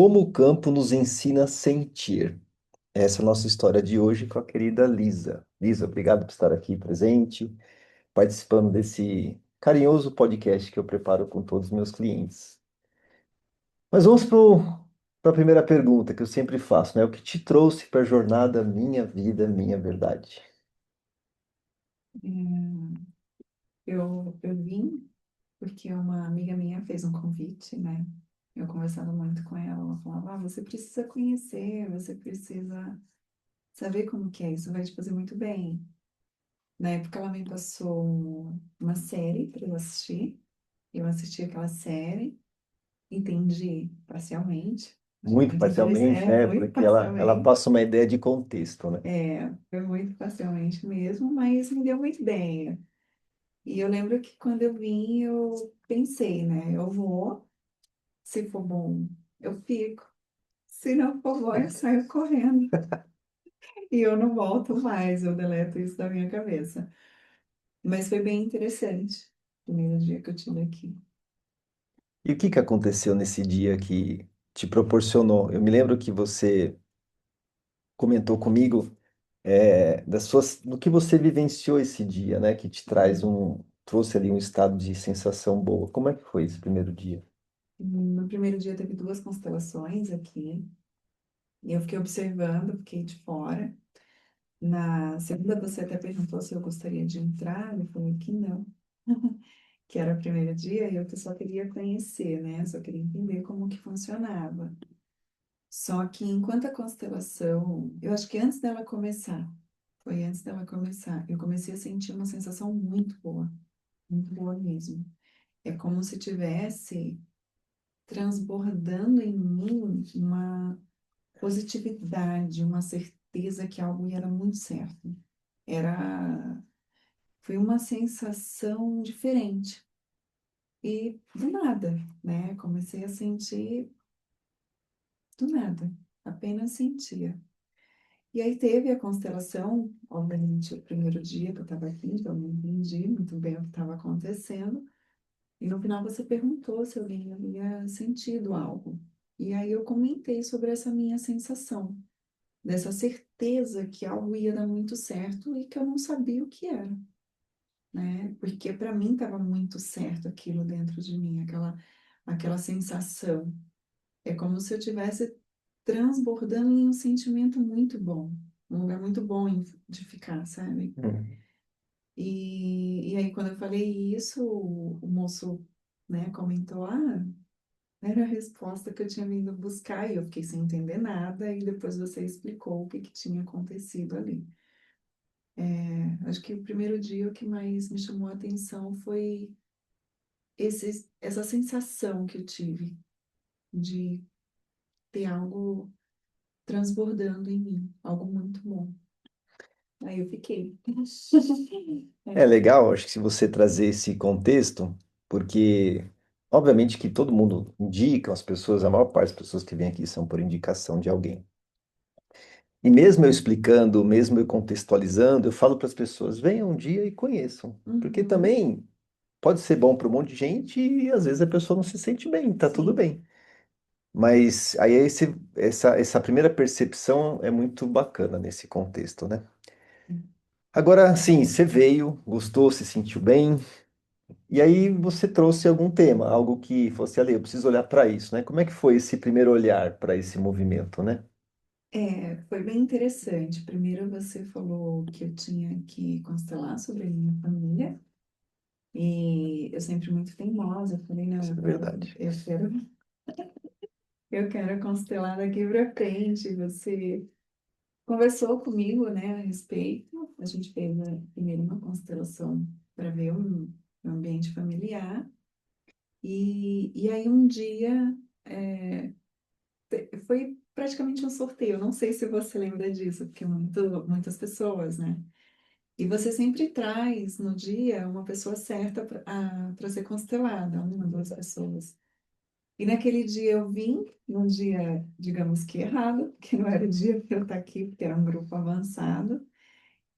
Como o campo nos ensina a sentir. Essa é a nossa história de hoje com a querida Lisa. Lisa, obrigado por estar aqui presente, participando desse carinhoso podcast que eu preparo com todos os meus clientes. Mas vamos para a primeira pergunta que eu sempre faço, né? O que te trouxe para a jornada Minha Vida, Minha Verdade? Eu vim porque uma amiga minha fez um convite, né? Eu conversava muito com ela, ela falava, você precisa conhecer, você precisa saber como que é, isso vai te fazer muito bem. Na época ela me passou uma série para eu assisti aquela série, entendi parcialmente, achei Muito muito interessante, parcialmente, né? muito Porque ela parcialmente, passa uma ideia de contexto, né? foi muito parcialmente mesmo, mas me deu uma ideia. E eu lembro que quando eu vim, eu pensei, né? Eu vou, se for bom, eu fico. Se não for bom, eu saio correndo. E eu não volto mais, eu deleto isso da minha cabeça. Mas foi bem interessante, o primeiro dia que eu tive aqui. E o que que aconteceu nesse dia que te proporcionou? Eu me lembro que você comentou comigo do que você vivenciou esse dia, né? Que te trouxe ali um estado de sensação boa. Como é que foi esse primeiro dia? No primeiro dia teve duas constelações aqui, e eu fiquei observando, fiquei de fora. Na segunda, você até perguntou se eu gostaria de entrar, eu falei que não, que era o primeiro dia e eu só queria conhecer, né? Só queria entender como que funcionava. Só que enquanto a constelação, eu acho que antes dela começar, foi antes dela começar, eu comecei a sentir uma sensação muito boa mesmo. É como se tivesse transbordando em mim uma positividade, uma certeza que algo ia dar muito certo. Era, foi uma sensação diferente. E do nada, né? Comecei a sentir do nada, apenas sentia. E aí teve a constelação, obviamente, o primeiro dia que eu estava aqui, então eu não entendi muito bem o que estava acontecendo. E no final você perguntou se alguém havia sentido algo. E aí eu comentei sobre essa minha sensação, dessa certeza que algo ia dar muito certo e que eu não sabia o que era, né? Porque para mim estava muito certo aquilo dentro de mim, aquela sensação. É como se eu tivesse transbordando em um sentimento muito bom, um lugar muito bom de ficar, sabe? Hum. E aí, quando eu falei isso, o moço, né, comentou, era a resposta que eu tinha vindo buscar, e eu fiquei sem entender nada, e depois você explicou o que que tinha acontecido ali. Acho que o primeiro dia o que mais me chamou a atenção foi essa sensação que eu tive de ter algo transbordando em mim, algo muito bom. Aí eu fiquei. É É. legal, acho que se você trazer esse contexto, porque obviamente que todo mundo indica, as pessoas, a maior parte das pessoas que vêm aqui são por indicação de alguém. E mesmo eu explicando, mesmo eu contextualizando, eu falo para as pessoas, venham um dia e conheçam. Porque Uhum, também pode ser bom para um monte de gente e às vezes a pessoa não se sente bem, tá tudo sim. bem. Mas aí essa primeira percepção é muito bacana nesse contexto, né? Agora, sim, você veio, gostou, se sentiu bem, e aí você trouxe algum tema, algo que fosse ali, eu preciso olhar para isso, né? Como é que foi esse primeiro olhar para esse movimento, né? Foi bem interessante. Primeiro você falou que eu tinha que constelar sobre a minha família. E eu sempre muito teimosa, eu falei, não, Isso é verdade. eu quero constelar daqui para frente. Você conversou comigo, né, a respeito. A gente fez primeiro uma constelação para ver um ambiente familiar. E aí um dia foi praticamente um sorteio. Não sei se você lembra disso, porque muitas pessoas, né? E você sempre traz no dia uma pessoa certa para ser constelada, uma, duas pessoas. E naquele dia eu vim, num dia, digamos que errado, que não era o dia para eu estar aqui, porque era um grupo avançado.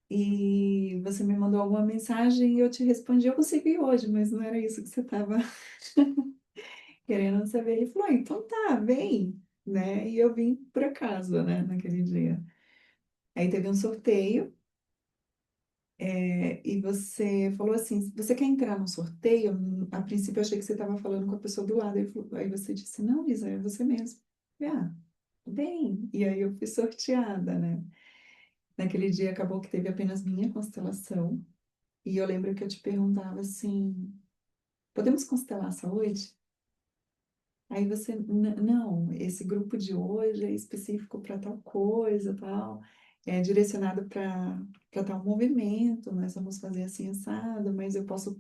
E você me mandou alguma mensagem e eu te respondi, eu consigo ir hoje, mas não era isso que você estava querendo saber. Ele falou, então tá, vem. né? E eu vim por acaso, né, naquele dia. Aí teve um sorteio, e você falou assim, você quer entrar no sorteio? A princípio eu achei que você estava falando com a pessoa do lado. Aí você disse, não, Lisa, é você mesmo. Eu falei, ah, bem. E aí eu fui sorteada, né? Naquele dia acabou que teve apenas minha constelação. E eu lembro que eu te perguntava assim, podemos constelar a saúde? Aí você, não, esse grupo de hoje é específico para tal coisa, tal, é direcionado para tal movimento, nós vamos fazer assim assado, mas eu posso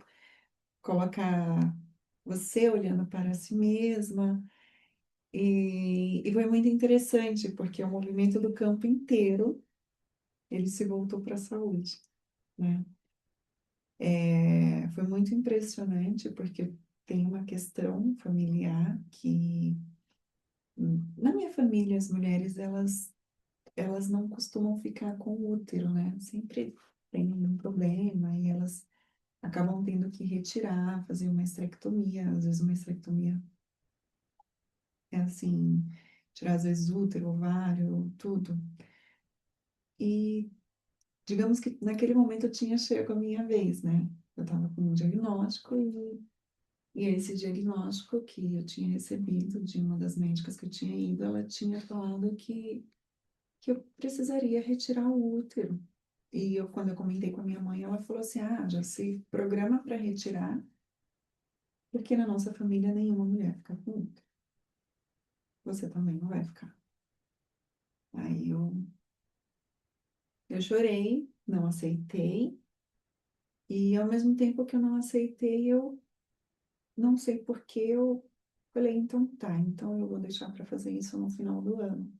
colocar você olhando para si mesma. E foi muito interessante, porque o movimento do campo inteiro, ele se voltou para a saúde, né? Foi muito impressionante, porque tem uma questão familiar que, na minha família, as mulheres, elas não costumam ficar com o útero, né? Sempre tem um problema e elas acabam tendo que retirar, fazer uma esterectomia. Às vezes uma esterectomia é assim, tirar às vezes útero, ovário, tudo. E digamos que naquele momento eu tinha chego a minha vez, né? Eu estava com um diagnóstico e esse diagnóstico que eu tinha recebido de uma das médicas que eu tinha ido, ela tinha falado que eu precisaria retirar o útero. E eu, quando eu comentei com a minha mãe, ela falou assim: ah, já se programa para retirar, porque na nossa família nenhuma mulher fica com útero. Você também não vai ficar. Aí eu chorei, não aceitei, e ao mesmo tempo que eu não aceitei, eu não sei por que eu falei: então tá, então eu vou deixar para fazer isso no final do ano.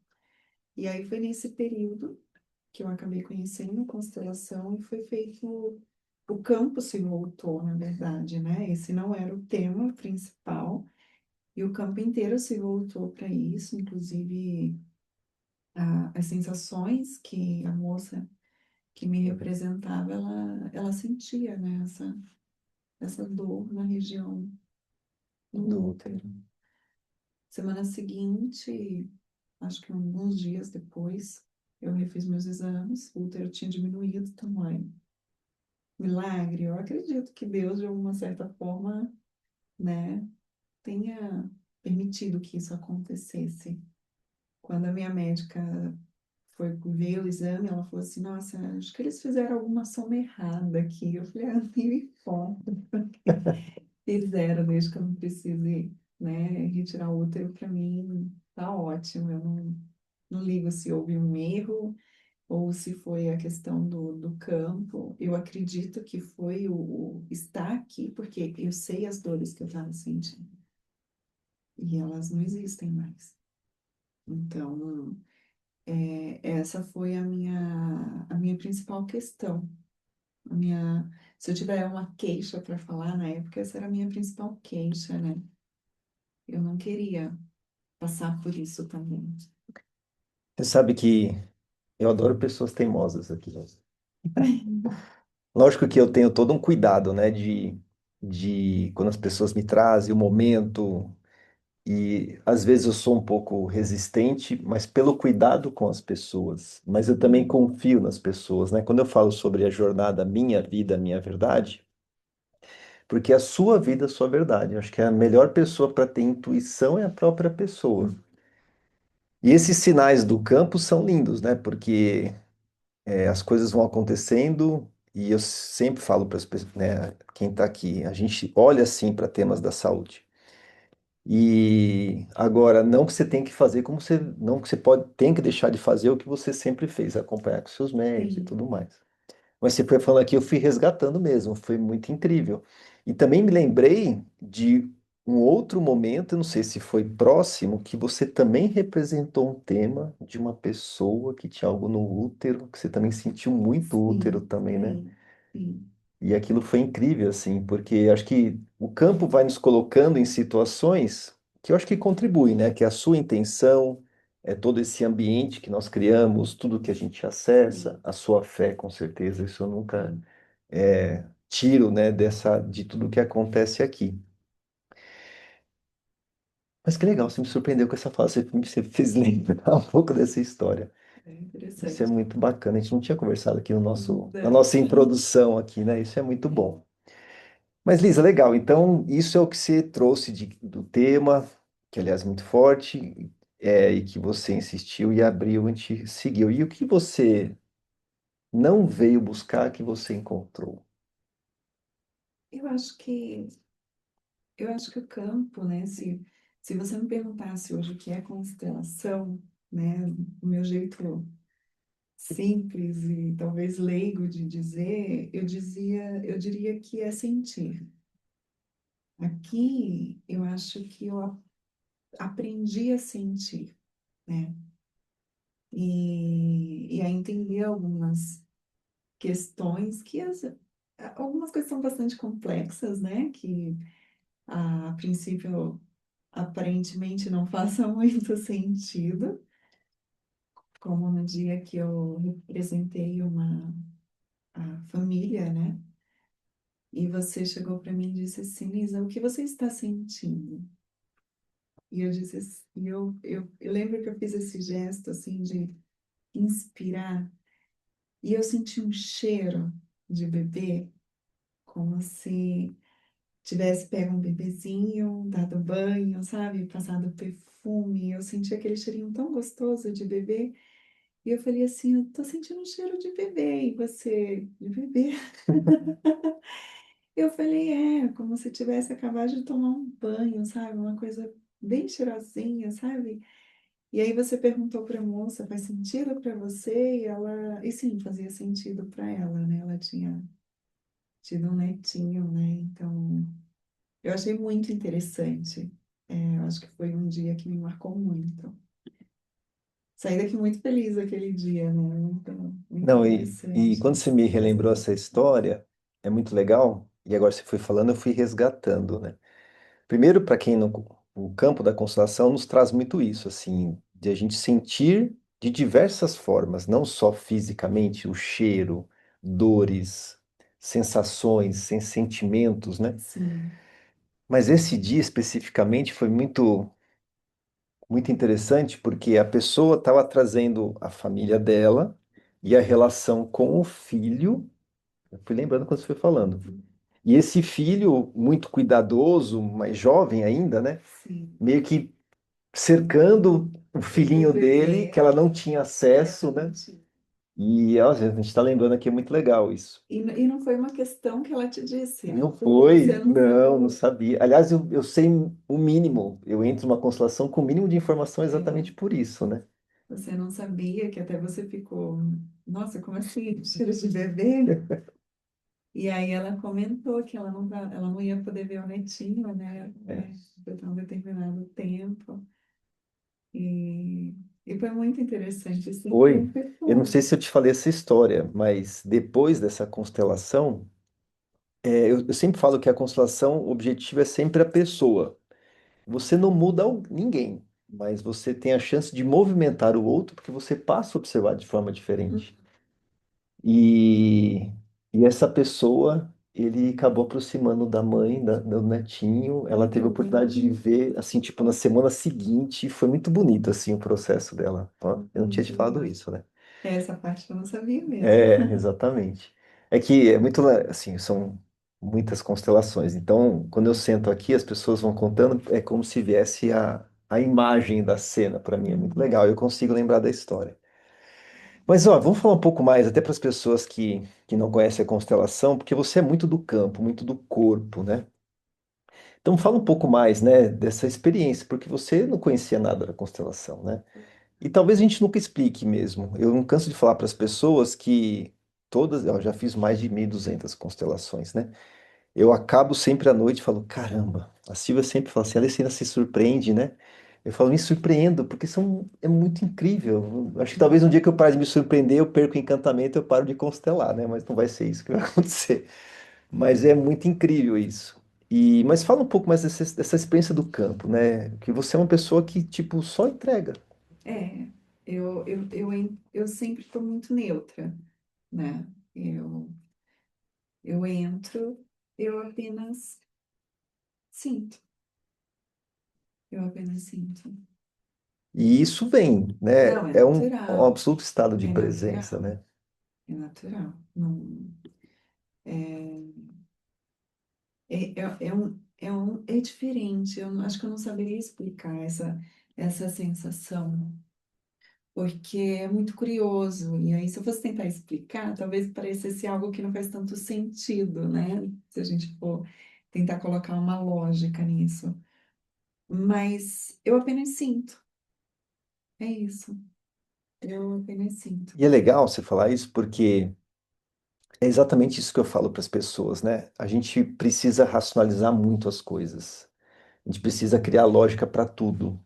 E aí foi nesse período que eu acabei conhecendo a constelação e foi feito. O campo se voltou, na verdade, né? Esse não era o tema principal, e o campo inteiro se voltou para isso, inclusive as sensações que a moça que me representava, ela sentia, né? Essa dor na região do do útero. útero. Semana seguinte, acho que alguns dias depois, eu refiz meus exames, o útero tinha diminuído o tamanho. Milagre, eu acredito que Deus, de alguma certa forma, né, tenha permitido que isso acontecesse. Quando a minha médica foi ver o exame, ela falou assim: nossa, acho que eles fizeram alguma soma errada aqui. Eu falei: ah, nem me importa. Fizeram, desde que eu não precise, né, retirar o útero, para mim tá ótimo. Eu não ligo se houve um erro ou se foi a questão do campo. Eu acredito que foi o estar aqui, porque eu sei as dores que eu estava sentindo e elas não existem mais. Então, essa foi a minha principal questão. Se eu tiver uma queixa para falar na época, essa era a minha principal queixa, né? Eu não queria passar por isso também. Você sabe que eu adoro pessoas teimosas aqui. Lógico que eu tenho todo um cuidado, né, de quando as pessoas me trazem o momento, e às vezes eu sou um pouco resistente, mas pelo cuidado com as pessoas. Mas eu também Sim, confio nas pessoas, né? Quando eu falo sobre a jornada Minha Vida, Minha Verdade, porque a sua vida, a sua verdade. Eu acho que a melhor pessoa para ter intuição é a própria pessoa. E esses sinais do campo são lindos, né? Porque as coisas vão acontecendo e eu sempre falo para as pessoas, né, quem está aqui, a gente olha assim para temas da saúde. E agora, não que você tem que fazer como você, não que você pode, tem que deixar de fazer o que você sempre fez, acompanhar com seus médicos e sim, tudo mais. Mas você foi falando aqui, eu fui resgatando mesmo, foi muito incrível. E também me lembrei de um outro momento, eu não sei se foi próximo, que você também representou um tema de uma pessoa que tinha algo no útero, que você também sentiu muito útero sim, também, né? sim, sim, E aquilo foi incrível, assim, porque acho que o campo vai nos colocando em situações que eu acho que contribuem, né? Que é a sua intenção, é todo esse ambiente que nós criamos, tudo que a gente acessa, sim, a sua fé, com certeza, isso eu nunca sim. tiro, né, de tudo que acontece aqui. Mas que legal, você me surpreendeu com essa fala, você fez lembrar um pouco dessa história. É Isso é interessante. muito bacana. A gente não tinha conversado aqui no na Não. nossa introdução aqui, né? Isso é muito bom. Mas, Lisa, legal. Então, isso é o que você trouxe do tema, que aliás é muito forte, e que você insistiu e abriu e te seguiu. E o que você não veio buscar que você encontrou? Eu acho que eu acho que o campo, né? Se você me perguntasse hoje o que é constelação, né? O meu jeito simples e talvez leigo de dizer, eu diria que é sentir. Aqui eu acho que aprendi a sentir, né? E a entender algumas questões algumas coisas são bastante complexas, né? Que a princípio aparentemente não faça muito sentido, como no dia que eu representei a família, né? E você chegou para mim e disse assim, Lisa, o que você está sentindo? E eu disse, eu lembro que eu fiz esse gesto assim de inspirar e eu senti um cheiro de bebê, como se tivesse pego um bebezinho, dado banho, sabe, passado perfume. Eu senti aquele cheirinho tão gostoso de bebê. E eu falei assim, eu tô sentindo um cheiro de bebê, e você, de bebê? Eu falei, como se tivesse acabado de tomar um banho, sabe? Uma coisa bem cheirosinha, sabe? E aí você perguntou para a moça, faz sentido para você? E sim, fazia sentido para ela, né? Ela tinha tido um netinho, né? Então, eu achei muito interessante. Eu acho que foi um dia que me marcou muito. Saí daqui muito feliz aquele dia, né? Muito, muito Não, e interessante quando você me essa relembrou essa história, é muito legal, e agora você foi falando, eu fui resgatando, né? Primeiro, para quem não, o campo da constelação nos traz muito isso, assim, de a gente sentir de diversas formas, não só fisicamente, o cheiro, dores, sensações, sentimentos, né? Sim, Mas esse dia especificamente foi muito interessante porque a pessoa estava trazendo a família dela e a relação com o filho. Eu fui lembrando quando você foi falando. E esse filho, muito cuidadoso, mais jovem ainda, né? sim. Meio que cercando o O filhinho dele, que bebê, ela não tinha acesso, né? exatamente. E ó, a gente está lembrando aqui, é muito legal isso. E não foi uma questão que ela te E disse, não porque você foi, não não, não sabia. sabia. Aliás, eu sei o mínimo. Eu entro numa constelação com o mínimo de informação É, exatamente por isso, né? você não sabia que até você ficou, nossa, como assim? Cheiro de bebê? E aí ela comentou que ela não ia poder ver o netinho, né? É. Por um determinado tempo. E, e foi muito interessante, assim, foi Oi, um eu não perfume. sei se eu te falei essa história, mas depois dessa constelação, eu sempre falo que a constelação, o objetivo é sempre a pessoa. Você não muda ninguém, mas você tem a chance de movimentar o outro porque você passa a observar de forma diferente. E, e essa pessoa, ele acabou aproximando da mãe, do netinho. Ela teve a oportunidade de ver, assim, tipo, na semana seguinte. Foi muito bonito, assim, o processo dela. Ó, eu não tinha te falado isso, né? Essa parte eu não sabia mesmo. É, exatamente. É que é muito, assim, são muitas constelações. Então, quando eu sento aqui, as pessoas vão contando, é como se viesse a imagem da cena. Para mim é muito legal. Eu consigo lembrar da história. Mas, ó, vamos falar um pouco mais, até para as pessoas que não conhecem a constelação, porque você é muito do campo, muito do corpo, né? Então, fala um pouco mais, né, dessa experiência, porque você não conhecia nada da constelação, né? E talvez a gente nunca explique mesmo. Eu não canso de falar para as pessoas que todas, eu já fiz mais de 1.200 constelações, né? Eu acabo sempre à noite e falo, caramba, a Silvia sempre fala assim, a Alessandra se surpreende, né? Eu falo, me surpreendo, porque é muito incrível. Acho que talvez um dia que eu pare de me surpreender, eu perco o encantamento, eu paro de constelar, né? Mas não vai ser isso que vai acontecer. Mas é muito incrível isso. Mas fala um pouco mais dessa experiência do campo, né? Que você é uma pessoa que, tipo, só entrega. É, eu sempre estou muito neutra, né? Eu entro, eu apenas sinto. eu apenas sinto. E isso vem, né? Não, é É um natural, absoluto estado de é presença, natural, né? é natural. Não, é diferente. Acho que eu não saberia explicar essa sensação, porque é muito curioso. E aí, se eu fosse tentar explicar, talvez parecesse algo que não faz tanto sentido, né? Se a gente for tentar colocar uma lógica nisso. Mas eu apenas sinto, é isso. Eu apenas sinto. E é legal você falar isso porque é exatamente isso que eu falo para as pessoas, né? A gente precisa racionalizar muito as coisas. A gente precisa criar lógica para tudo.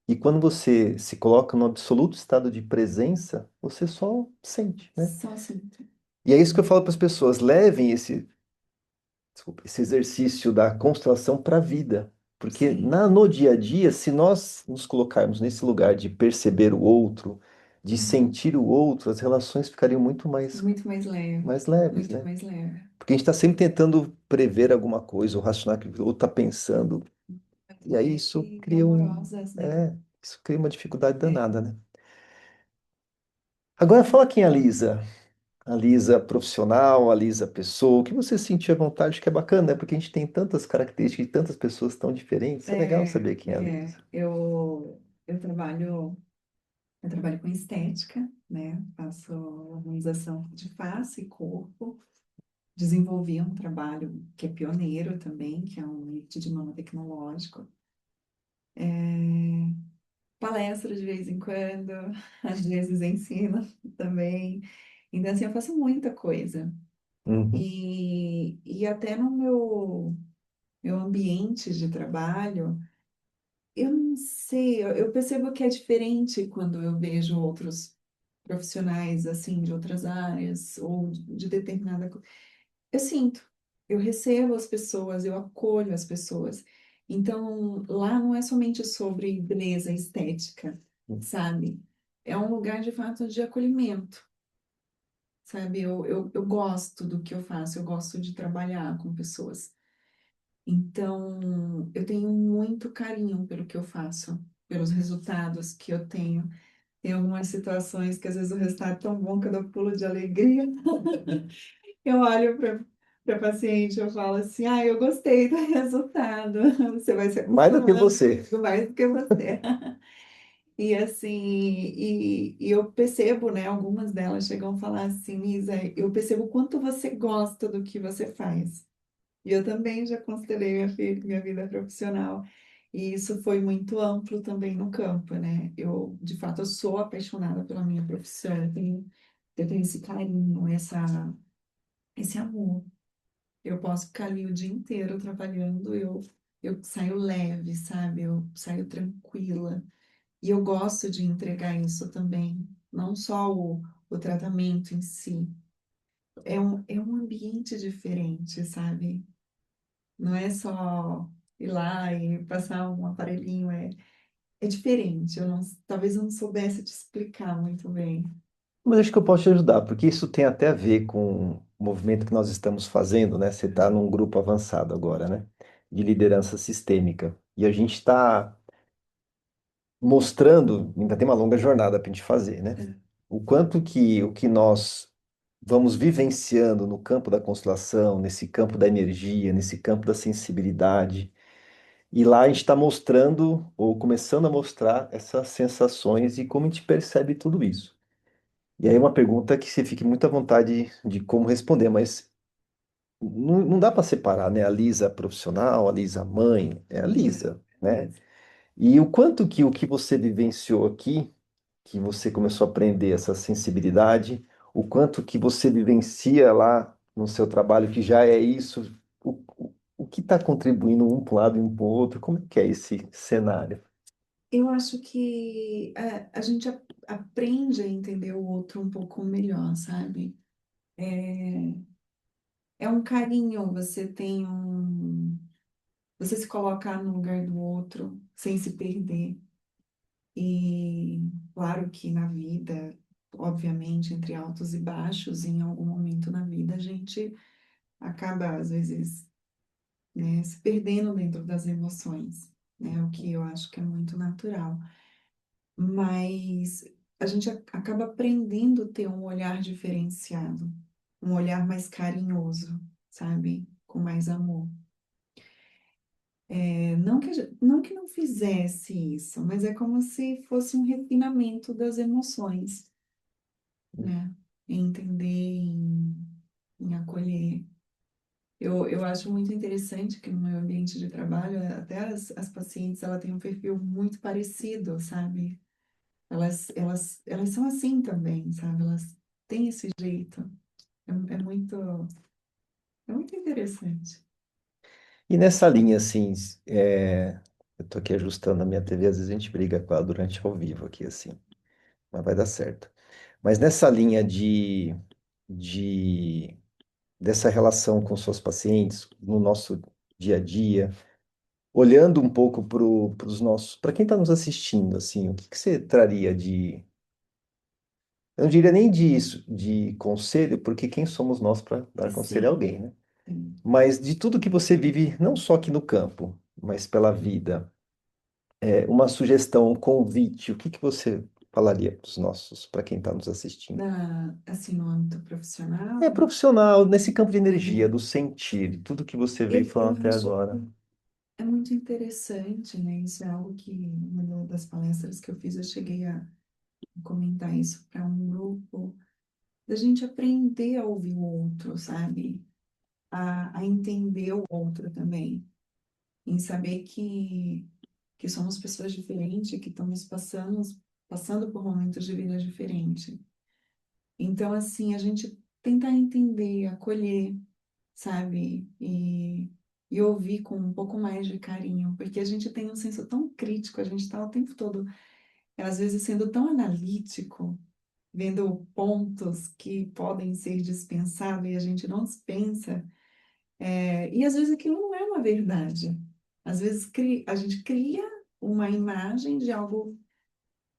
E quando você se coloca no absoluto estado de presença, você só sente, né? Só sinto. E é isso que eu falo para as pessoas, levem desculpa, esse exercício da constelação para a vida. Porque Sim, no dia a dia, se nós nos colocarmos nesse lugar de perceber o outro, de sentir o outro, as relações ficariam muito mais leve, mais leves, muito né? mais leve. Porque a gente está sempre tentando prever alguma coisa, ou racionar o que o outro está pensando. Muito E aí leve e amorosas, né? isso cria uma dificuldade É, danada, né? Agora fala quem é a Lisa. A Lisa profissional, a Lisa pessoa, o que você sentiu à vontade, que é bacana, né? Porque a gente tem tantas características de tantas pessoas tão diferentes. É legal saber quem é a Lisa. eu trabalho com estética, né? Faço harmonização de face e corpo. Desenvolvi um trabalho que é pioneiro também, que é um lift de mama tecnológico. Palestro de vez em quando, às vezes ensino também. Então, assim, eu faço muita coisa. Uhum. E até no meu ambiente de trabalho, eu não sei, eu percebo que é diferente quando eu vejo outros profissionais, assim, de outras áreas ou de determinada coisa. Eu sinto, eu recebo as pessoas, eu acolho as pessoas. Então, lá não é somente sobre beleza estética, sabe? É um lugar de fato de acolhimento, sabe? Eu gosto do que eu faço, eu gosto de trabalhar com pessoas. Então, eu tenho muito carinho pelo que eu faço, pelos resultados que eu tenho. Tem algumas situações que às vezes o resultado é tão bom que eu dou pulo de alegria. Eu olho para a paciente, eu falo assim, ah, eu gostei do resultado. Você vai se Mais do que acostumando você. comigo mais do que você. E assim, e eu percebo, né? Algumas delas chegam a falar assim, Isa, eu percebo o quanto você gosta do que você faz. E eu também já constelei minha vida profissional. E isso foi muito amplo também no campo, né? De fato, eu sou apaixonada pela minha profissão. Eu tenho esse carinho, esse amor. Eu posso ficar ali o dia inteiro trabalhando, eu saio leve, sabe? Eu saio tranquila. E eu gosto de entregar isso também, não só o tratamento em si. É um ambiente diferente, sabe? Não é só ir lá e passar um aparelhinho, é diferente. Talvez eu não soubesse te explicar muito bem. Mas acho que eu posso te ajudar, porque isso tem até a ver com o movimento que nós estamos fazendo, né? Você está num grupo avançado agora, né? De liderança sistêmica. E a gente está mostrando, ainda tem uma longa jornada para a gente fazer, né? O quanto que o que nós vamos vivenciando no campo da constelação, nesse campo da energia, nesse campo da sensibilidade. E lá a gente está mostrando, ou começando a mostrar, essas sensações e como a gente percebe tudo isso. E aí uma pergunta que você fique muito à vontade de como responder, mas não dá para separar, né? A Lisa profissional, a Lisa mãe, é a Lisa, né? E o quanto que o que você vivenciou aqui, que você começou a aprender essa sensibilidade, o quanto que você vivencia lá no seu trabalho, que já é isso, o que está contribuindo um para um lado e um para o outro, como é que é esse cenário? Eu acho que a gente aprende a entender o outro um pouco melhor, sabe? É, é um carinho, você se colocar no lugar do outro sem se perder. E claro que na vida, obviamente, entre altos e baixos, em algum momento na vida a gente acaba, às vezes, né, se perdendo dentro das emoções. né? O que eu acho que é muito natural. Mas a gente acaba aprendendo a ter um olhar diferenciado, um olhar mais carinhoso, sabe? Com mais amor. Não que, não que não fizesse isso, mas é como se fosse um refinamento das emoções, né? Em entender, em acolher. Eu acho muito interessante que no meu ambiente de trabalho, até as pacientes, ela tem um perfil muito parecido, sabe? Elas são assim também, sabe? Elas têm esse jeito. É muito interessante. E nessa linha, assim, eu tô aqui ajustando a minha TV, às vezes a gente briga com ela durante ao vivo aqui, assim, mas vai dar certo. Mas nessa linha de dessa relação com seus pacientes, no nosso dia a dia, olhando um pouco para os nossos, para quem está nos assistindo, assim, o que que você traria de, eu não diria nem de conselho, porque quem somos nós para dar conselho a Sim, alguém, né? sim. Mas de tudo que você vive, não só aqui no campo, mas pela vida, uma sugestão, um convite, o que que você falaria para os nossos, para quem está nos assistindo? Assim, no âmbito É profissional, profissional, nesse campo de energia, é, do sentir, de tudo que você veio eu falando até acho agora. é muito interessante, né? Isso é algo que, numa das palestras que eu fiz, eu cheguei a comentar isso para um grupo, da gente aprender a ouvir o outro, sabe? A entender o outro também, em saber que somos pessoas diferentes, que estamos passando por momentos de vida diferentes. Então, assim, a gente tentar entender, acolher, sabe? E ouvir com um pouco mais de carinho, porque a gente tem um senso tão crítico, a gente está o tempo todo, às vezes, sendo tão analítico, vendo pontos que podem ser dispensáveis e a gente não dispensa, e às vezes aquilo não é uma verdade. Às vezes a gente cria uma imagem de algo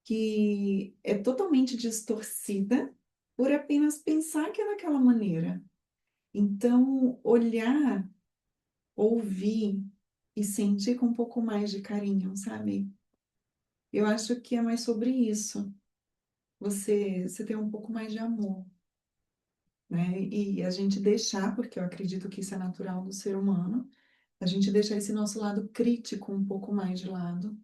que é totalmente distorcida por apenas pensar que é daquela maneira. Então, olhar, ouvir e sentir com um pouco mais de carinho, sabe? Eu acho que é mais sobre isso. Você ter um pouco mais de amor, né? E a gente deixar, porque eu acredito que isso é natural do ser humano, a gente deixar esse nosso lado crítico um pouco mais de lado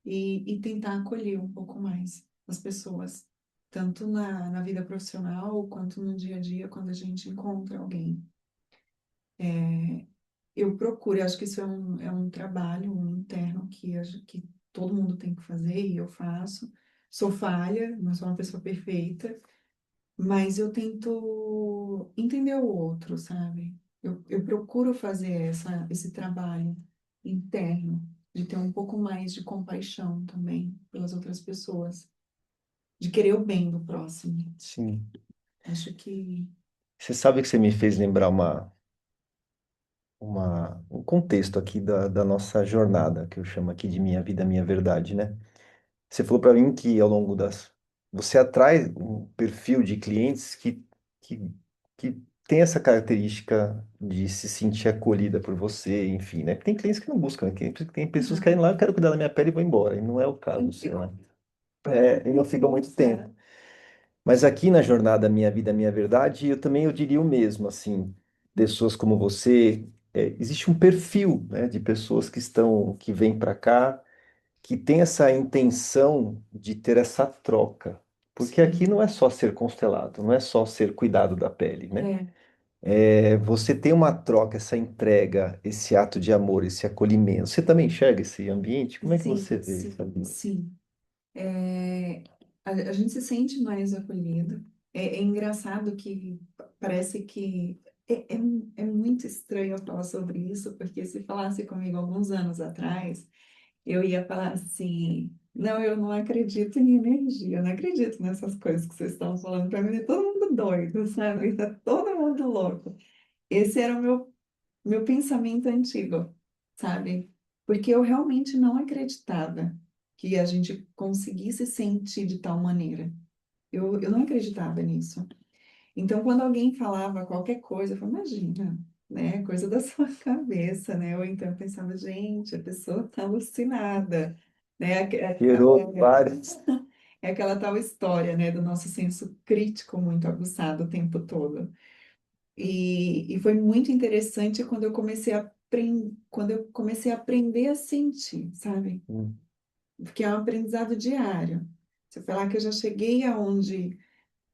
e tentar acolher um pouco mais as pessoas, tanto na vida profissional quanto no dia a dia, quando a gente encontra alguém. Eu procuro, eu acho que isso é um trabalho interno que todo mundo tem que fazer e eu faço. Sou falha, não sou uma pessoa perfeita, mas eu tento entender o outro, sabe? Eu procuro fazer esse trabalho interno, de ter um pouco mais de compaixão também pelas outras pessoas, de querer o bem do próximo. Sim. Acho que Você sabe que você me fez lembrar um contexto aqui da nossa jornada, que eu chamo aqui de Minha Vida, Minha Verdade, né? Você falou para mim que ao longo das... Você atrai um perfil de clientes que, que tem essa característica de se sentir acolhida por você, enfim, né? Tem clientes que não buscam, né? Tem pessoas que querem não. lá, eu quero cuidar da minha pele e vou embora, e não é o caso seu, né? E não fica muito tempo. É, Mas aqui na jornada Minha Vida, Minha Verdade, eu diria o mesmo, assim, pessoas como você, existe um perfil, né, de pessoas que vêm para cá, que tem essa intenção de ter essa troca, porque aqui sim. não é só ser constelado, não é só ser cuidado da pele, né? É, Você tem uma troca, essa entrega, esse ato de amor, esse acolhimento. Você também enxerga esse ambiente? Como é que sim, você vê isso ali? sim. A gente se sente mais acolhido. É engraçado que parece que é muito estranho eu falar sobre isso, porque se falasse comigo alguns anos atrás, eu ia falar assim: não, eu não acredito em energia, eu não acredito nessas coisas que vocês estão falando. Para mim, é todo mundo doido, sabe? Tá todo mundo louco. Esse era o meu pensamento antigo, sabe? Porque eu realmente não acreditava que a gente conseguisse sentir de tal maneira. Eu não acreditava nisso. Então, quando alguém falava qualquer coisa, eu falava, imagina. né? Coisa da sua cabeça, né? Ou então eu pensava, gente, a pessoa está alucinada, né? Gerou vários. É aquela tal história, né, do nosso senso crítico muito aguçado o tempo todo. E foi muito interessante quando eu comecei a quando eu comecei a aprender a sentir, sabe? Hum, Porque é um aprendizado diário. Se eu falar que eu já cheguei aonde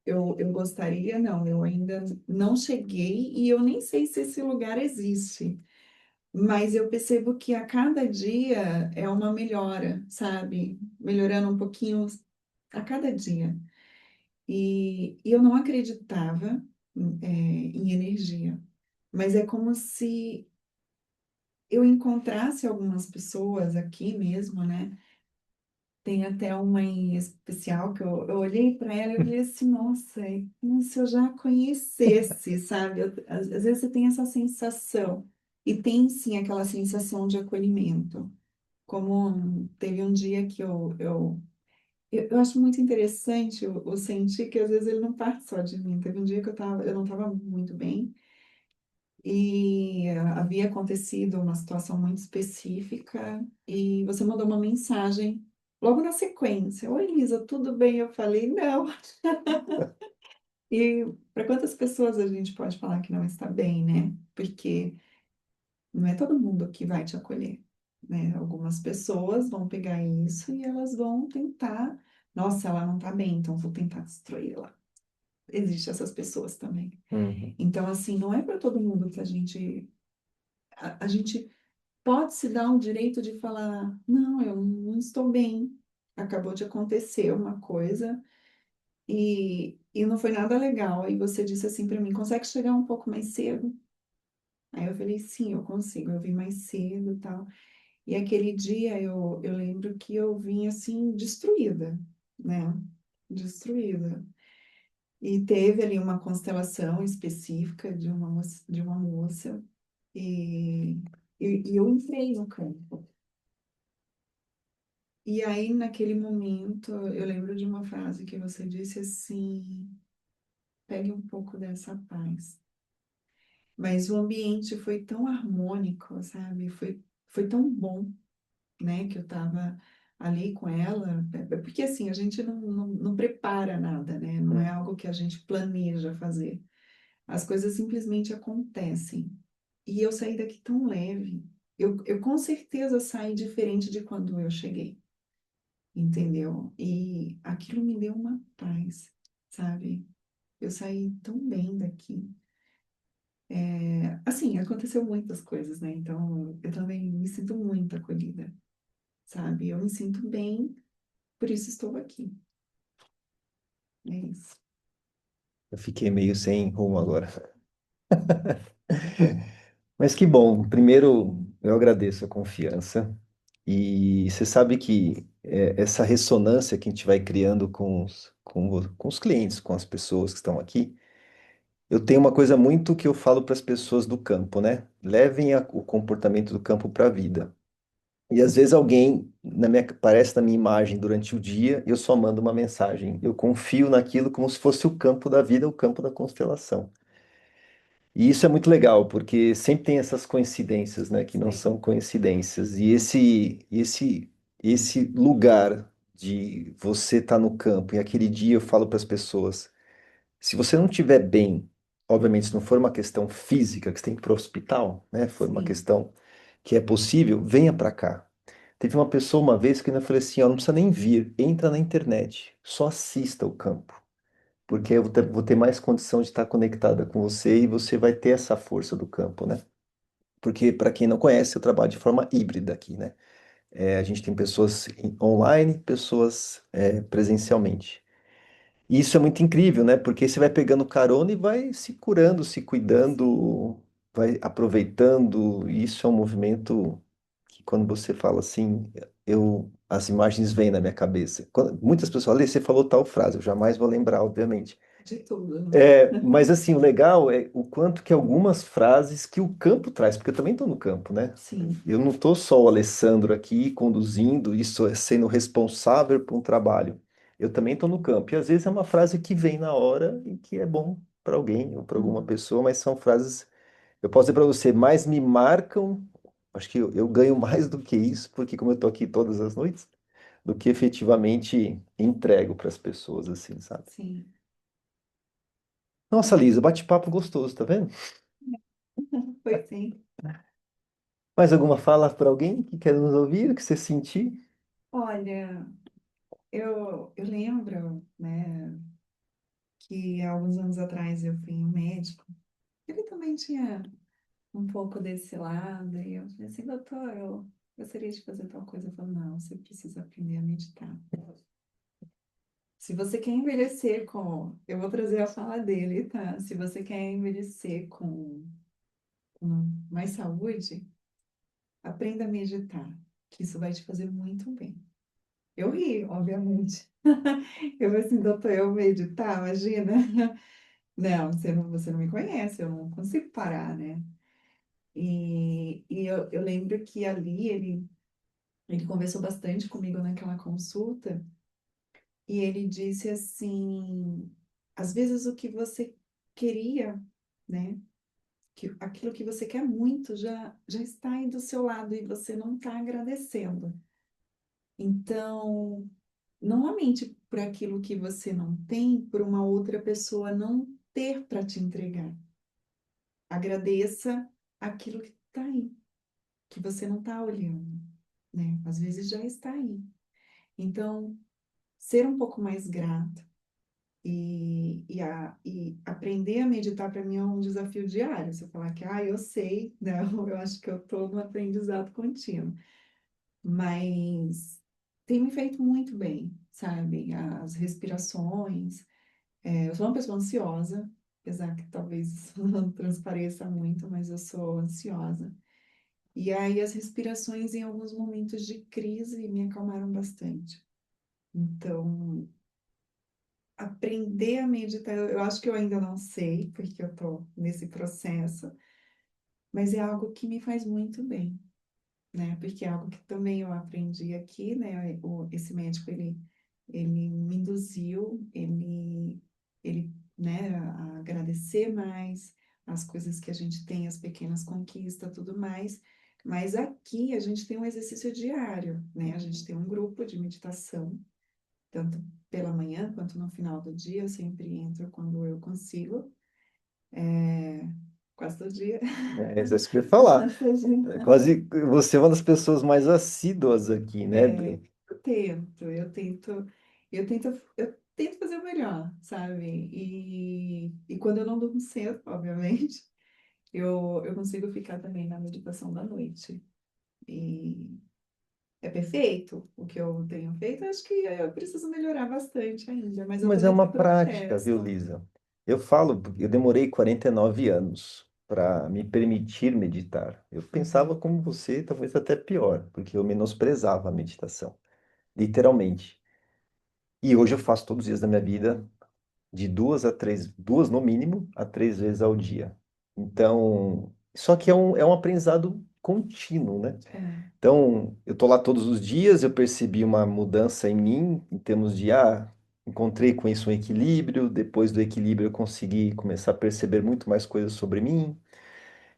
eu gostaria, não, eu ainda não cheguei e eu nem sei se esse lugar existe. Mas eu percebo que a cada dia é uma melhora, sabe? Melhorando um pouquinho a cada dia. E eu não acreditava, em energia, mas é como se eu encontrasse algumas pessoas aqui mesmo, né? Tem até uma em especial que eu olhei para ela e eu falei assim, nossa, é como se eu já a conhecesse, sabe? Às vezes você tem essa sensação, e tem sim aquela sensação de acolhimento. Como teve um dia que eu acho muito interessante o sentir que às vezes ele não parte só de mim. Teve um dia que eu não estava muito bem e havia acontecido uma situação muito específica e você mandou uma mensagem logo na sequência. Oi, Lisa, tudo bem? Eu falei, não. E para quantas pessoas a gente pode falar que não está bem, né? Porque não é todo mundo que vai te acolher, né? Algumas pessoas vão pegar isso e elas vão tentar, nossa, ela não tá bem, então vou tentar destruí-la. Existem essas pessoas também. uhum, Então, assim, não é para todo mundo que a gente pode se dar o direito de falar, não, eu não estou bem, acabou de acontecer uma coisa e não foi nada legal. Aí você disse assim para mim, consegue chegar um pouco mais cedo? Aí eu falei, sim, eu consigo, eu vim mais cedo e tal. E aquele dia eu lembro que eu vim assim, destruída, né? Destruída. E teve ali uma constelação específica de uma moça, e, e eu entrei no campo. E aí, naquele momento, eu lembro de uma frase que você disse assim: pegue um pouco dessa paz. Mas o ambiente foi tão harmônico, sabe? Foi tão bom, né, que eu estava ali com ela, porque assim, a gente não prepara nada, né? Não é hum. algo que a gente planeja fazer. As coisas simplesmente acontecem. E eu saí daqui tão leve. Eu com certeza saí diferente de quando eu cheguei, entendeu? E aquilo me deu uma paz, sabe? Eu saí tão bem daqui. Assim, aconteceu muitas coisas, né? Então, eu também me sinto muito acolhida, sabe? Eu me sinto bem, por isso estou aqui. É isso. Eu fiquei meio sem rumo agora. Mas que bom. Primeiro, eu agradeço a confiança. E você sabe que essa ressonância que a gente vai criando com os clientes, com as pessoas que estão aqui, eu tenho uma coisa muito que eu falo para as pessoas do campo, né? Levem o comportamento do campo para a vida. E às vezes alguém aparece na minha imagem durante o dia e eu só mando uma mensagem. Eu confio naquilo como se fosse o campo da vida, o campo da constelação. E isso é muito legal, porque sempre tem essas coincidências, né, que não Sim, são coincidências. E esse lugar de você estar no campo, e aquele dia eu falo para as pessoas, se você não estiver bem, obviamente, se não for uma questão física, que você tem que ir para o hospital, né, for uma sim. questão que é possível, venha para cá. Teve uma pessoa uma vez que eu falei assim, ó, não precisa nem vir, entra na internet, só assista o campo porque eu vou ter mais condição de estar conectada com você e você vai ter essa força do campo, né? Porque, para quem não conhece, eu trabalho de forma híbrida aqui, né? A gente tem pessoas online, pessoas presencialmente. E isso é muito incrível, né? Porque você vai pegando carona e vai se curando, se cuidando, vai aproveitando. E isso é um movimento que, quando você fala assim, as imagens vêm na minha cabeça. Muitas pessoas falam, "Lê, você falou tal frase, eu jamais vou lembrar, obviamente. De tudo, né? Mas assim, o legal é o quanto que algumas frases que o campo traz, porque eu também estou no campo, né? Sim. Eu não estou só o Alessandro aqui conduzindo, isso sendo responsável por um trabalho. Eu também estou no campo. E às vezes é uma frase que vem na hora e que é bom para alguém ou para alguma Uhum. pessoa, mas são frases. eu posso dizer para você, mais me marcam, acho que eu ganho mais do que isso, porque como eu tô aqui todas as noites, do que efetivamente entrego para as pessoas, assim, sabe? Sim. Nossa, Lisa, bate-papo gostoso, tá vendo? Foi sim. Mais alguma fala para alguém que quer nos ouvir, que você sentir? Olha, eu lembro, né, que há alguns anos atrás eu fui em um médico. Ele também tinha um pouco desse lado, e eu falei assim, doutor, eu gostaria de fazer tal coisa. Eu falei, não, você precisa aprender a meditar. Se você quer envelhecer com. Eu vou trazer a fala dele, tá? Se você quer envelhecer com mais saúde, aprenda a meditar, que isso vai te fazer muito bem. Eu ri, obviamente. Eu falei assim, doutor, eu meditar, imagina. Não, você não me conhece, eu não consigo parar, né? E eu lembro que ali ele conversou bastante comigo naquela consulta e ele disse assim, às vezes o que você queria, né? Que aquilo que você quer muito já está aí do seu lado e você não está agradecendo. Então, não lamente por aquilo que você não tem, por uma outra pessoa não ter para te entregar. Agradeça aquilo que está aí, que você não está olhando, né? Às vezes já está aí. Então, ser um pouco mais grato e aprender a meditar para mim é um desafio diário. Se eu falar que, eu sei, não, eu acho que eu estou no aprendizado contínuo. Mas tem me feito muito bem, sabe? As respirações. Eu sou uma pessoa ansiosa, apesar que talvez isso não transpareça muito, mas eu sou ansiosa. E aí as respirações em alguns momentos de crise me acalmaram bastante. Então, aprender a meditar, eu acho que eu ainda não sei, porque eu estou nesse processo, mas é algo que me faz muito bem, né? Porque é algo que também eu aprendi aqui, né? Esse médico, ele me induziu, ele, né, a agradecer mais as coisas que a gente tem, as pequenas conquistas, tudo mais. Mas aqui a gente tem um exercício diário, né? A gente tem um grupo de meditação, tanto pela manhã quanto no final do dia. Eu sempre entro quando eu consigo, é, quase todo dia. É, isso que eu ia falar. Quase todo É dia. quase, você é uma das pessoas mais assíduas aqui, né? É, eu tento fazer o melhor, sabe? E quando eu não durmo cedo, obviamente, eu consigo ficar também na meditação da noite. E é perfeito o que eu tenho feito, acho que eu preciso melhorar bastante ainda, mas eu tô Mas é nesse uma prática, viu, processo. Lisa? Eu falo, porque eu demorei 49 anos para me permitir meditar. Eu pensava como você, talvez até pior, porque eu menosprezava a meditação, literalmente. E hoje eu faço todos os dias da minha vida, de duas a três, duas no mínimo, a três vezes ao dia. Então, só que é um aprendizado contínuo, né? É, Então, eu tô lá todos os dias, eu percebi uma mudança em mim, em termos de, encontrei com isso um equilíbrio, depois do equilíbrio eu consegui começar a perceber muito mais coisas sobre mim,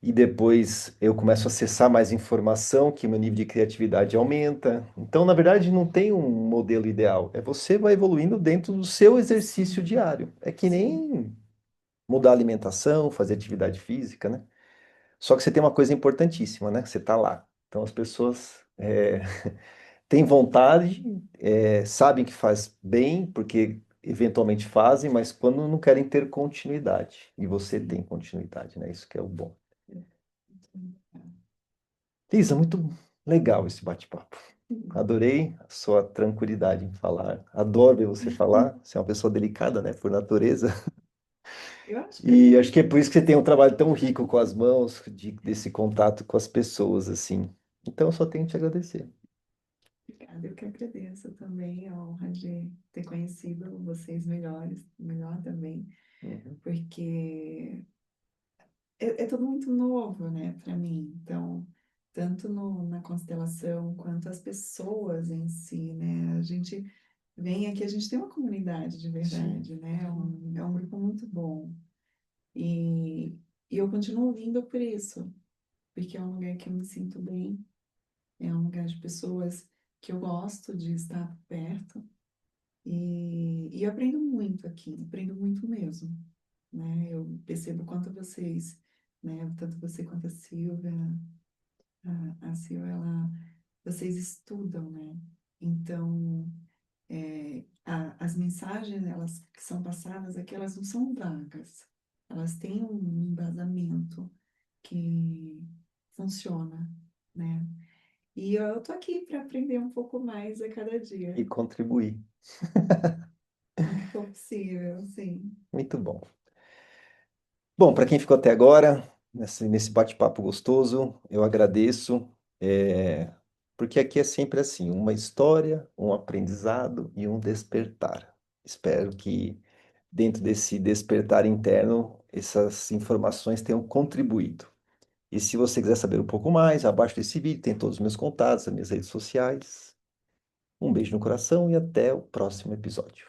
e depois eu começo a acessar mais informação, que meu nível de criatividade aumenta. Então, na verdade, não tem um modelo ideal, é você vai evoluindo dentro do seu exercício sim, diário. É que sim, nem mudar a alimentação, fazer atividade física, né? Só que você tem uma coisa importantíssima, né? Você tá lá. Então, as pessoas têm vontade, sabem que faz bem, porque eventualmente fazem, mas quando não querem ter continuidade. E você tem sim. continuidade, né? Isso que é o bom. É. Lisa, muito legal esse bate-papo. Sim. Adorei a sua tranquilidade em falar. Adoro ver você falar. Você é uma pessoa delicada, né, por natureza. Eu acho que E até acho que é por por isso que você tem um isso. trabalho tão rico com as mãos, desse contato com as pessoas, assim. Então, eu só tenho que te agradecer. Obrigada, eu que agradeço também a honra de ter conhecido vocês melhor também, Uhum. porque é tudo muito novo, né, para mim. Então, tanto na constelação quanto as pessoas em si, né? A gente vem aqui, a gente tem uma comunidade de Sim. verdade, né? É um grupo muito bom. E eu continuo vindo por isso, porque é um lugar que eu me sinto bem, é um lugar de pessoas que eu gosto de estar perto. E eu aprendo muito aqui, aprendo muito mesmo, né? Eu percebo quanto vocês, né? Tanto você quanto a Silvia, a Silvia, vocês estudam, né? Então, as mensagens, elas que são passadas aqui, elas não são vagas. Elas têm um embasamento que funciona, né? E eu tô aqui para aprender um pouco mais a cada dia, E contribuir. no que for possível, sim. Muito bom. Bom, para quem ficou até agora, nesse bate-papo gostoso, eu agradeço, porque aqui é sempre assim, uma história, um aprendizado e um despertar. Espero que dentro desse despertar interno, essas informações tenham contribuído. E se você quiser saber um pouco mais, abaixo desse vídeo tem todos os meus contatos, as minhas redes sociais. Um beijo no coração e até o próximo episódio.